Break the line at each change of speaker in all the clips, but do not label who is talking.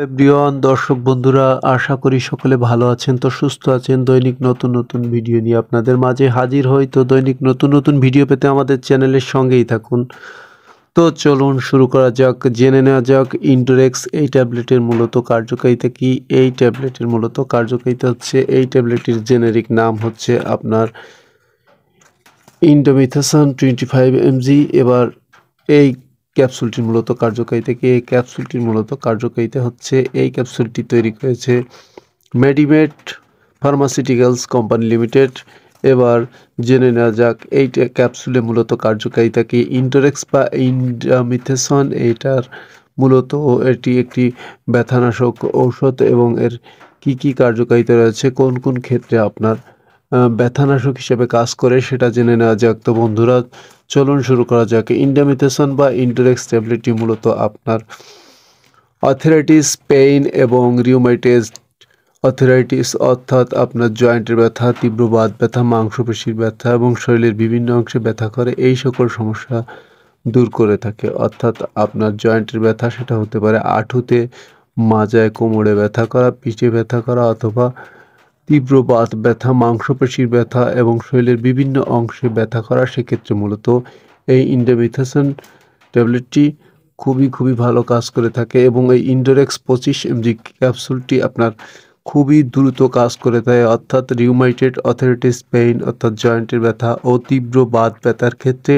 Everyone দর্শক বন্ধুরা, আশা করি সকলে ভালো আছেন, তো সুস্থ আছেন। দৈনিক নতুন নতুন ভিডিও নিয়ে আপনাদের মাঝে হাজির হই। তো দৈনিক নতুন নতুন ভিডিও পেতে আমাদের চ্যানেলের সঙ্গেই থাকুন। তো চলুন শুরু করা যাক, জেনে নেওয়া যাক ইন্ডোরেক্স এই ট্যাবলেটের মূলত কার্যকারিতা কি। এই ট্যাবলেটের মূলত কার্যকারিতা হচ্ছে, এই ট্যাবলেটের জেনেরিক নাম হচ্ছে আপনার ইন্ডোমিথাসন 25 mg। এবার এই ক্যাপসুলটির মূলত কার্যকারিতা কি? এই ক্যাপসুলটির মূলত কার্যকারিতা হচ্ছে, এই ক্যাপসুলটি তৈরি করেছে মেডিমেড ফার্মাসিউটিক্যালস কোম্পানি লিমিটেড। এবার জেনে নেওয়া যাক এই ক্যাপসুলে মূলত কার্যকারিতা কি। ইন্ডোরেক্স বা ইন্ডোমিথাসন, এটার মূলত এটি একটি ব্যথানাশক ঔষধ এবং এর কি কি কার্যকারিতা রয়েছে, কোন কোন ক্ষেত্রে আপনার ব্যথানাশক হিসেবে কাজ করে, সেটা জেনে নেওয়া যাক। তো বন্ধুরা চলুন শুরু করা যাক। ইন্ডোমিথাসন বা ইন্ডোরেক্স ট্যাবলেটটি মূলত আপনার আর্থ্রাইটিস, পেইন এবং রিউমাটয়েড আর্থ্রাইটিস অর্থাৎ আপনার জয়েন্টের ব্যথা, তীব্র বাত ব্যথা, মাংসপেশির ব্যথা এবং শরীরের বিভিন্ন অংশে ব্যথা করে, এই সকল সমস্যা দূর করে থাকে। অর্থাৎ আপনার জয়েন্টের ব্যথা সেটা হতে পারে হাঁটুতে, মাজায়, কোমরে ব্যথা করা, পিঠে ব্যথা করা অথবা তীব্র বাত ব্যথা, মাংসপেশির ব্যথা এবং শরীরের বিভিন্ন অংশে ব্যথা করা, সেক্ষেত্রে মূলত এই ইন্ডোমিথাসন ট্যাবলেটটি খুবই ভালো কাজ করে থাকে। এবং এই ইন্ডোরেক্স 25 mg ক্যাপসুলটি আপনার খুবই দ্রুত কাজ করে দেয়, অর্থাৎ রিউমাটয়েড আর্থ্রাইটিস, পেইন অর্থাৎ জয়েন্টের ব্যথা ও তীব্র বাত ব্যথার ক্ষেত্রে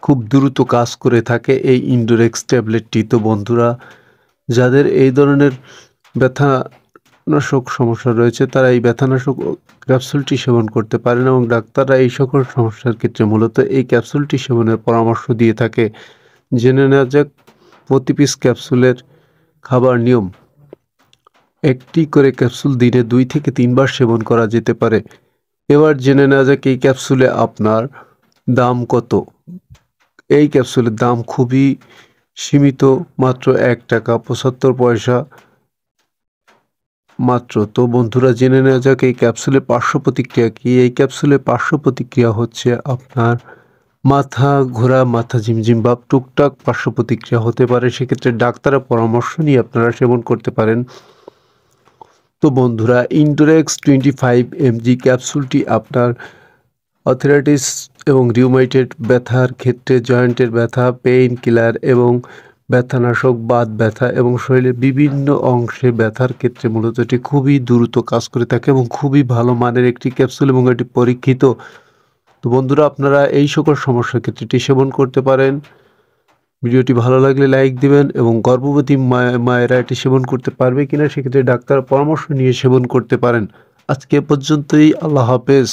খুব দ্রুত কাজ করে থাকে এই ইন্ডোরেক্স ট্যাবলেটটি। তো বন্ধুরা, যাদের এই ধরনের ব্যথানাশক সমস্যা রয়েছে তারা এই ব্যথানাশক ক্যাপসুলটি সেবন করতে পারেন এবং ডাক্তাররা এই সকল সমস্যার ক্ষেত্রে মূলত এই ক্যাপসুলটি সেবনের পরামর্শ দিয়ে থাকে। জেনে নেওয়া যাক প্রতি পিস ক্যাপসুলের খাবার নিয়ম। একটি করে ক্যাপসুল দিনে 2 থেকে 3 বার সেবন করা যেতে পারে। এবার জেনে নেওয়া যাক এই ক্যাপসুলে আপনার দাম কত। এই ক্যাপসুলের দাম খুবই সীমিত, মাত্র 1 টাকা 75 পয়সা মাত্র। তো বন্ধুরা জেনে নেওয়া যাক এই ক্যাপসুলের পার্শ্ব প্রতিক্রিয়া কি। এই ক্যাপসুলের পার্শ্ব প্রতিক্রিয়া হচ্ছে আপনার মাথা ঘোরা, মাথা ঝিমঝিম ভাব, টুকটাক পার্শ্ব প্রতিক্রিয়া হতে পারে, সেক্ষেত্রে ডাক্তারের পরামর্শ নিয়ে আপনারা সেবন করতে পারেন। তো বন্ধুরা, ইন্ডোরেক্স 25 mg ক্যাপসুলটি আপনার আর্থ্রাইটিস এবং রিউমাটয়েড ব্যথার ক্ষেত্রে, জয়েন্টের ব্যথা, পেইন কিলার এবং ব্যথানাশক, বাত ব্যথা এবং শরীরের বিভিন্ন অংশে ব্যথার ক্ষেত্রে মূলত এটি খুবই দ্রুত কাজ করে থাকে এবং খুবই ভালো মানের একটি ক্যাপসুল এবং এটি পরীক্ষিত। তো বন্ধুরা, আপনারা এই সকল সমস্যার ক্ষেত্রে এটি সেবন করতে পারেন। ভিডিওটি ভালো লাগলে লাইক দিবেন এবং গর্ভবতী মায়েরা এটি সেবন করতে পারবে কিনা সেক্ষেত্রে ডাক্তার পরামর্শ নিয়ে সেবন করতে পারেন। আজকে পর্যন্তই, আল্লাহ হাফেজ।